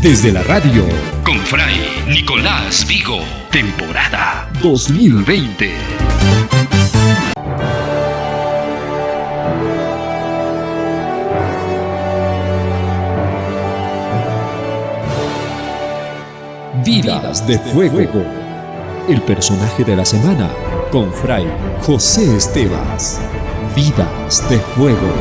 desde la radio. Con Fray Nicolás Vigo, temporada 2020. Vidas de Fuego. El personaje de la semana con Fray José Estevas. Vidas de Fuego.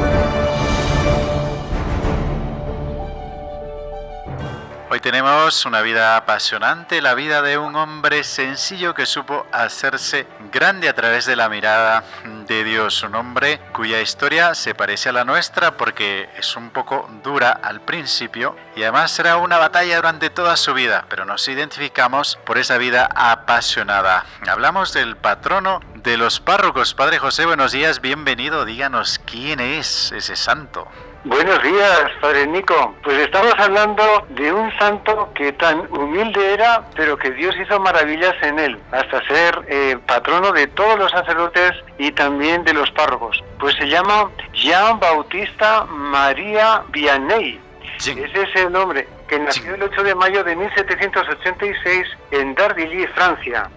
Hoy tenemos una vida apasionante, la vida de un hombre sencillo que supo hacerse grande a través de la mirada de Dios. Un hombre cuya historia se parece a la nuestra porque es un poco dura al principio y además será una batalla durante toda su vida, pero nos identificamos por esa vida apasionada. Hablamos del patrono de los párrocos. Padre José, buenos días, bienvenido. Díganos quién es ese santo. Buenos días, Padre Nico. Pues estamos hablando de un santo que tan humilde era, pero que Dios hizo maravillas en él, hasta ser patrono de todos los sacerdotes y también de los párrocos. Pues se llama Jean Bautista María Vianney. Sí. Ese es el nombre, que nació el 8 de mayo de 1786 en Dardilly, Francia.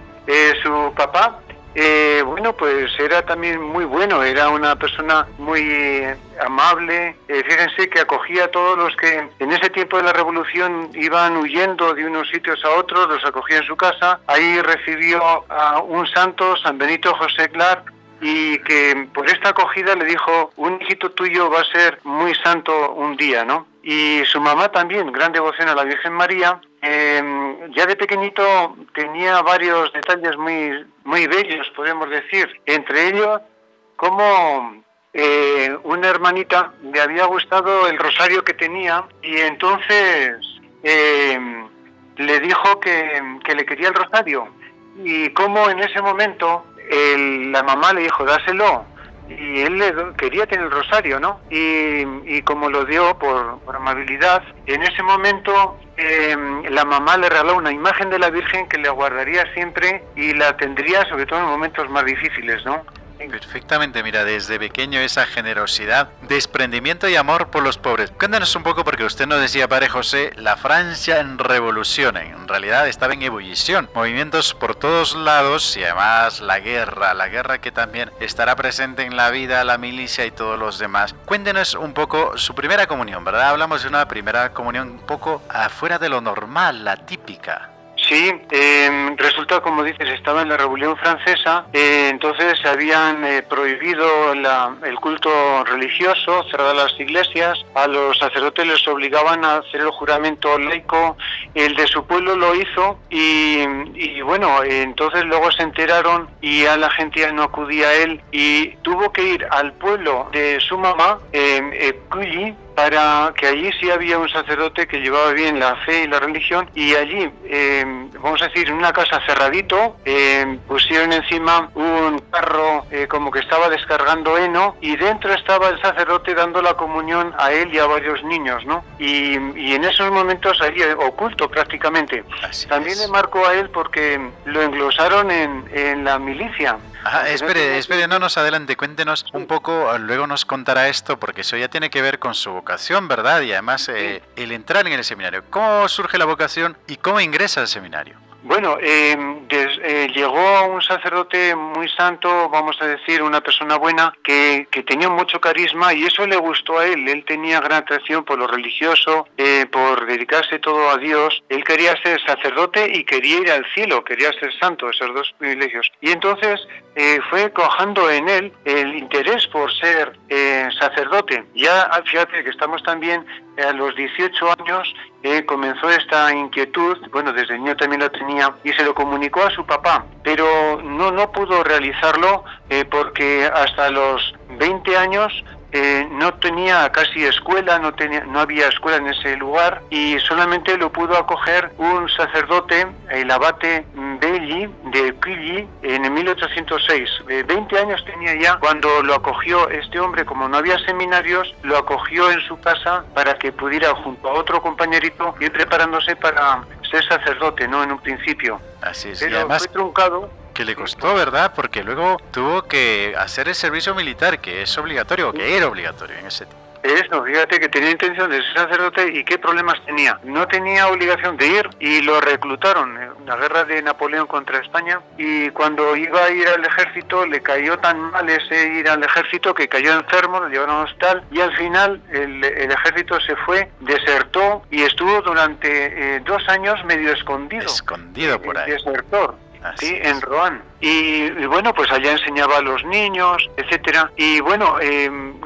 Su papá, pues era también muy bueno, era una persona muy amable. Fíjense que acogía a todos los que en ese tiempo de la Revolución iban huyendo de unos sitios a otros, los acogía en su casa. Ahí recibió a un santo, San Benito José Clark, y que por esta acogida le dijo: un hijito tuyo va a ser muy santo un día, ¿no? Y su mamá también, gran devoción a la Virgen María. Ya de pequeñito tenía varios detalles muy bellos, podemos decir. Entre ellos, como una hermanita le había gustado el rosario que tenía y entonces le dijo que le quería el rosario. Y como en ese momento la mamá le dijo: dáselo. Y él quería tener el rosario, ¿no? Y como lo dio por amabilidad, en ese momento la mamá le regaló una imagen de la Virgen que le guardaría siempre y la tendría sobre todo en momentos más difíciles, ¿no? Perfectamente, mira, desde pequeño esa generosidad, desprendimiento y amor por los pobres. Cuéntanos un poco, porque usted nos decía, Padre José, la Francia en revolución, en realidad estaba en ebullición, movimientos por todos lados y además la guerra que también estará presente en la vida, la milicia y todos los demás. Cuéntenos un poco su primera comunión, ¿verdad? Hablamos de una primera comunión un poco afuera de lo normal, la típica. Sí, resulta, como dices, estaba en la Revolución Francesa, entonces se habían prohibido el culto religioso, cerradas las iglesias, a los sacerdotes les obligaban a hacer el juramento laico, el de su pueblo lo hizo y bueno, entonces luego se enteraron y a la gente ya no acudía a él y tuvo que ir al pueblo de su mamá, Cully, para que allí sí había un sacerdote que llevaba bien la fe y la religión y allí, vamos a decir, en una casa cerradito, pusieron encima un carro como que estaba descargando heno y dentro estaba el sacerdote dando la comunión a él y a varios niños, ¿no? Y en esos momentos allí, oculto prácticamente. También le marcó a él porque lo englosaron en la milicia. Espere, no nos adelante, cuéntenos un poco, luego nos contará esto, porque eso ya tiene que ver con su vocación, ¿verdad? Y además el entrar en el seminario. ¿Cómo surge la vocación y cómo ingresa al seminario? Bueno, llegó un sacerdote muy santo, vamos a decir, una persona buena, que tenía mucho carisma y eso le gustó a él. Él tenía gran atracción por lo religioso, por dedicarse todo a Dios. Él quería ser sacerdote y quería ir al cielo, quería ser santo, esos dos privilegios. Y entonces fue cojando en él el interés por ser sacerdote. Ya, fíjate que estamos también a los 18 años, comenzó esta inquietud, bueno, desde niño también la tenía, y se lo comunicó a su papá, pero no pudo realizarlo porque hasta los 20 años no tenía casi escuela, no había escuela en ese lugar y solamente lo pudo acoger un sacerdote, el abate Belli de Quilly, en 1806. 20 años tenía ya cuando lo acogió este hombre. Como no había seminarios, lo acogió en su casa para que pudiera, junto a otro compañerito, ir preparándose para ser sacerdote, ¿no? En un principio. Así es. Pero y además, fue truncado. Que le costó, ¿verdad? Porque luego tuvo que hacer el servicio militar, que es obligatorio, o que era obligatorio en ese tiempo. Eso, fíjate que tenía intención de ser sacerdote y qué problemas tenía. No tenía obligación de ir y lo reclutaron en la guerra de Napoleón contra España, y cuando iba a ir al ejército le cayó tan mal ese ir al ejército que cayó enfermo, lo llevaron al hospital y al final el ejército se fue, desertó y estuvo durante 2 años medio escondido. Escondido por ahí. Desertor. Así Sí, es. en Roanne. Y bueno, pues allá enseñaba a los niños, etcétera. Y bueno,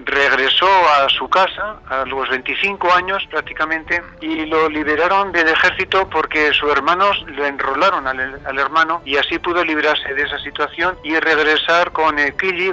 regresó a su casa a los 25 años prácticamente y lo liberaron del ejército porque sus hermanos lo enrolaron al hermano, y así pudo librarse de esa situación y regresar con Equilli,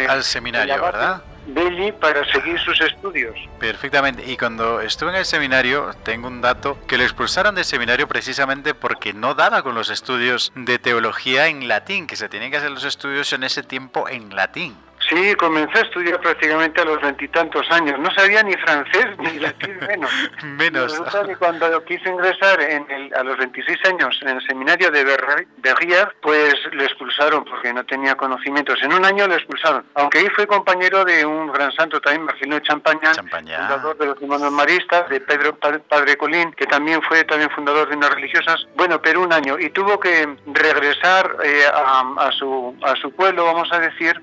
Al seminario, ¿verdad? Belli, para seguir sus estudios. Perfectamente. Y cuando estuve en el seminario, tengo un dato, que lo expulsaron del seminario precisamente porque no daba con los estudios de teología en latín, que se tenían que hacer los estudios en ese tiempo en latín. Sí, comencé a estudiar prácticamente a los 20 y tantos años. No sabía ni francés ni latín menos. Menos. Resulta que cuando quise ingresar a los 26 años en el seminario de Verrières, pues le expulsaron porque no tenía conocimientos. En un año le expulsaron. Aunque ahí fui compañero de un gran santo también, Marcelino de Champagnat, fundador de los hermanos maristas, de Pedro Padre Colín, que también fue fundador de unas religiosas. Bueno, pero un año. Y tuvo que regresar a su pueblo, vamos a decir.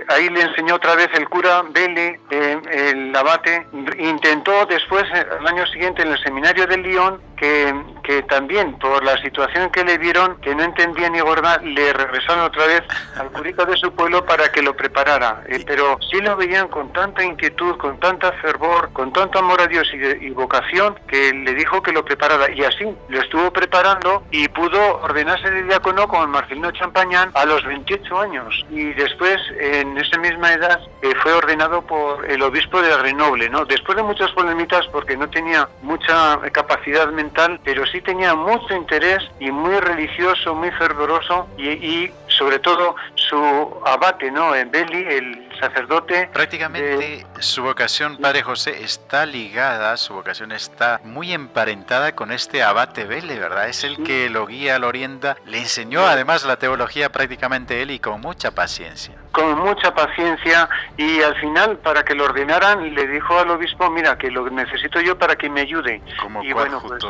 Ahí le enseñó otra vez el cura Belli, el abate. Intentó después, el año siguiente, en el seminario de Lyon, que también por la situación que le vieron, que no entendía ni gorda, le regresaron otra vez al curita de su pueblo para que lo preparara. Pero sí lo veían con tanta inquietud, con tanta fervor, con tanto amor a Dios y vocación, que le dijo que lo preparara. Y así lo estuvo preparando y pudo ordenarse de diácono con Marcelino Champagnat a los 28 años. Y después, en esa misma edad, fue ordenado por el obispo de Grenoble, ¿no? Después de muchas polemitas, porque no tenía mucha capacidad mental, pero sí tenía mucho interés y muy religioso, muy fervoroso, y sobre todo su abate, ¿no? En Belli, el sacerdote. Prácticamente su vocación, Padre José, está ligada, su vocación está muy emparentada con este abate Belli, ¿verdad? Es el que lo guía, lo orienta, le enseñó además la teología prácticamente él, y con mucha paciencia. Con mucha paciencia, y al final, para que lo ordenaran, le dijo al obispo: mira, que lo necesito yo para que me ayude. Como y bueno, pues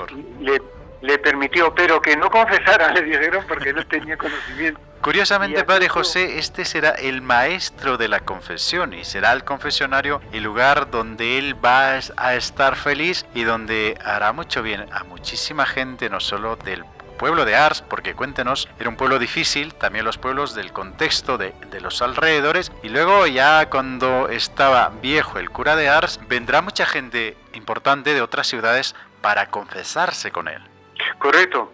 le permitió, pero que no confesara, le dijeron, porque no tenía conocimiento. Curiosamente, Padre José, este será el maestro de la confesión, y será el confesionario el lugar donde él va a estar feliz y donde hará mucho bien a muchísima gente, no solo del pueblo de Ars, porque cuéntenos, era un pueblo difícil, también los pueblos del contexto de los alrededores, y luego ya cuando estaba viejo el cura de Ars, vendrá mucha gente importante de otras ciudades para confesarse con él. Correcto.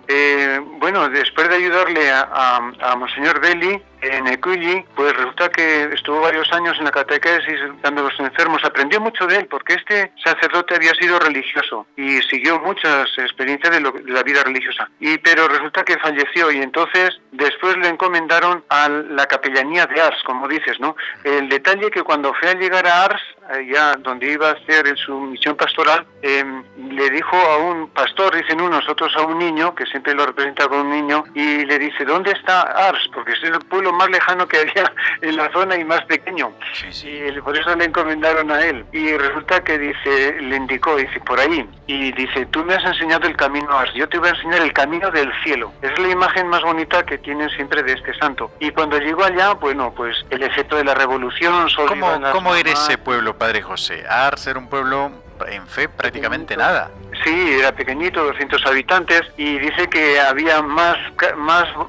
Bueno, después de ayudarle a Monseñor Belli en Equilli, pues resulta que estuvo varios años en la catequesis dando a los enfermos. Aprendió mucho de él, porque este sacerdote había sido religioso y siguió muchas experiencias de la vida religiosa. Pero resulta que falleció, y entonces después le encomendaron a la capellanía de Ars, como dices, ¿no? El detalle que cuando fue a llegar a Ars, allá donde iba a hacer su misión pastoral, le dijo a un pastor, dicen unos, otros a un niño, que siempre lo representa con un niño, y le dice: ¿dónde está Ars? Porque es el pueblo más lejano que había en la zona y más pequeño. Sí. Y por eso le encomendaron a él. Y resulta que le indicó, dice, por ahí. Y dice: tú me has enseñado el camino a Ars, yo te voy a enseñar el camino del cielo. Es la imagen más bonita que tienen siempre de este santo. Y cuando llegó allá, bueno, pues el efecto de la revolución... ¿Cómo era ese pueblo, Padre José? Ars era un pueblo en fe prácticamente nada. Sí, era pequeñito, 200 habitantes, y dice que había más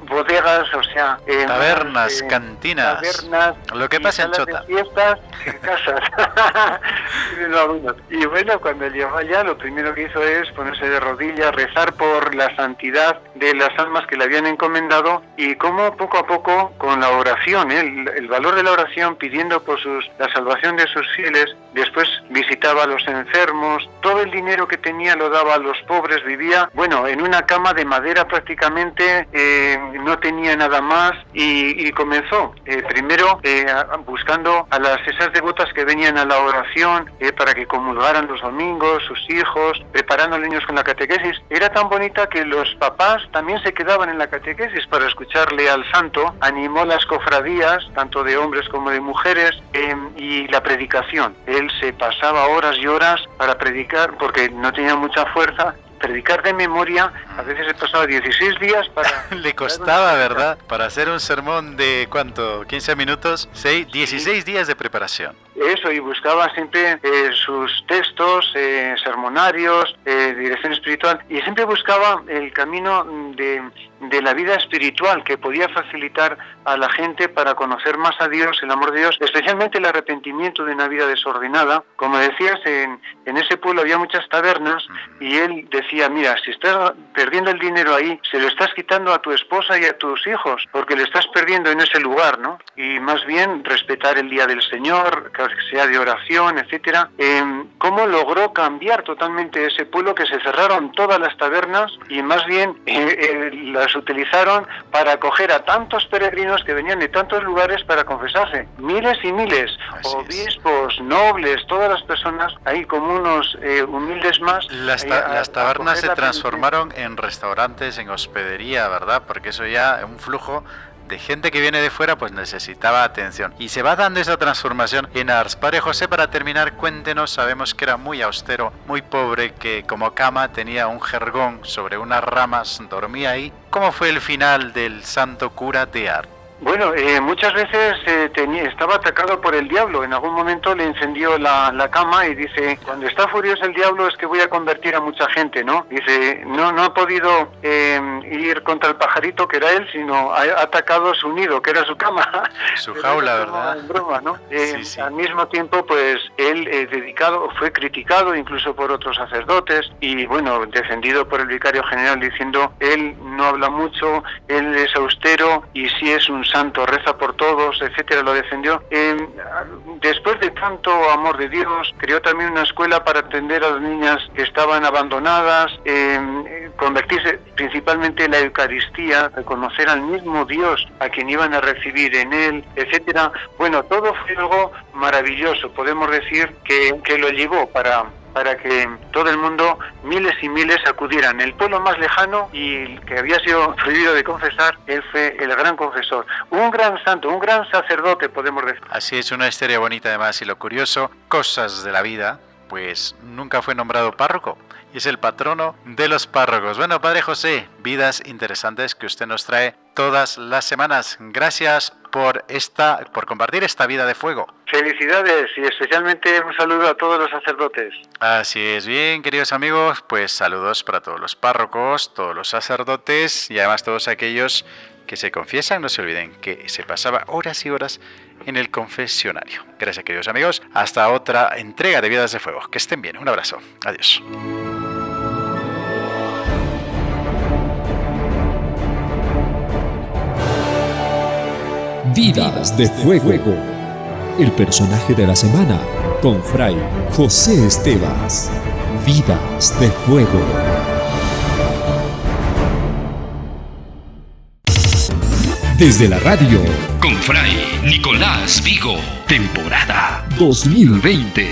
bodegas, o sea... tabernas, cantinas, tabernas, lo que pasa en Chota. Fiestas en casas. Y bueno, cuando llegó allá, lo primero que hizo es ponerse de rodillas, rezar por la santidad de las almas que le habían encomendado, y como poco a poco, con la oración, el valor de la oración, pidiendo por la salvación de sus fieles, después visitaba a los enfermos, todo el dinero que tenía lo daba a los pobres, vivía, bueno, en una cama de madera prácticamente, no tenía nada más y comenzó primero buscando a esas devotas que venían a la oración para que comulgaran los domingos, sus hijos, preparando a los niños con la catequesis. Era tan bonita que los papás también se quedaban en la catequesis para escucharle al santo. Animó las cofradías, tanto de hombres como de mujeres, y la predicación. Él se pasaba horas y horas para predicar porque no tenía mucha fuerza. Predicar de memoria, a veces se pasaba 16 días para... Le costaba, ¿verdad? Para hacer un sermón de, ¿cuánto? 15 minutos, 16 días de preparación. Eso, y buscaba siempre sus textos, sermonarios, dirección espiritual, y siempre buscaba el camino de la vida espiritual que podía facilitar a la gente para conocer más a Dios, el amor de Dios, especialmente el arrepentimiento de una vida desordenada. Como decías, en ese pueblo había muchas tabernas y él decía, mira, si estás perdiendo el dinero ahí, se lo estás quitando a tu esposa y a tus hijos, porque le estás perdiendo en ese lugar, ¿no? Y más bien respetar el día del Señor, que sea de oración, etcétera. ¿Cómo logró cambiar totalmente ese pueblo? Que se cerraron todas las tabernas y más bien las utilizaron para acoger a tantos peregrinos que venían de tantos lugares para confesarse. Miles y miles, obispos, nobles, todas las personas ahí como unos humildes más. Las tabernas se transformaron en restaurantes, en hospedería, ¿verdad? Porque eso ya, un flujo de gente que viene de fuera, pues necesitaba atención. Y se va dando esa transformación en Ars. Padre José, para terminar, cuéntenos, sabemos que era muy austero, muy pobre, que como cama tenía un jergón sobre unas ramas, dormía ahí. ¿Cómo fue el final del santo cura de Ars? Bueno, muchas veces estaba atacado por el diablo. En algún momento le encendió la cama y dice, cuando está furioso el diablo es que voy a convertir a mucha gente, ¿no? Dice, no ha podido ir contra el pajarito que era él, sino ha atacado su nido, que era su cama. Su jaula, ¿verdad? En broma, ¿no? Sí. Al mismo tiempo, pues, él fue criticado incluso por otros sacerdotes y, bueno, defendido por el vicario general diciendo, él no habla mucho, él es austero y sí es un santo, reza por todos, etcétera, lo defendió. Después de tanto amor de Dios, creó también una escuela para atender a las niñas que estaban abandonadas, convertirse principalmente en la Eucaristía, reconocer al mismo Dios a quien iban a recibir en él, etcétera. Bueno, todo fue algo maravilloso, podemos decir que lo llevó para que todo el mundo, miles y miles, acudieran. El pueblo más lejano y que había sido prohibido de confesar, él fue el gran confesor. Un gran santo, un gran sacerdote, podemos decir. Así es, una historia bonita además, y lo curioso, cosas de la vida, pues nunca fue nombrado párroco. Y es el patrono de los párrocos. Bueno, Padre José, vidas interesantes que usted nos trae todas las semanas. Gracias por compartir esta vida de fuego. Felicidades y especialmente un saludo a todos los sacerdotes. Así es, bien, queridos amigos, pues saludos para todos los párrocos, todos los sacerdotes y además todos aquellos que se confiesan. No se olviden que se pasaba horas y horas en el confesionario. Gracias, queridos amigos. Hasta otra entrega de Vidas de Fuego. Que estén bien. Un abrazo. Adiós. Vidas de Fuego. El personaje de la semana con Fray José Estevas. Vidas de Fuego. Desde la radio. Con Fray Nicolás Vigo. Temporada 2020.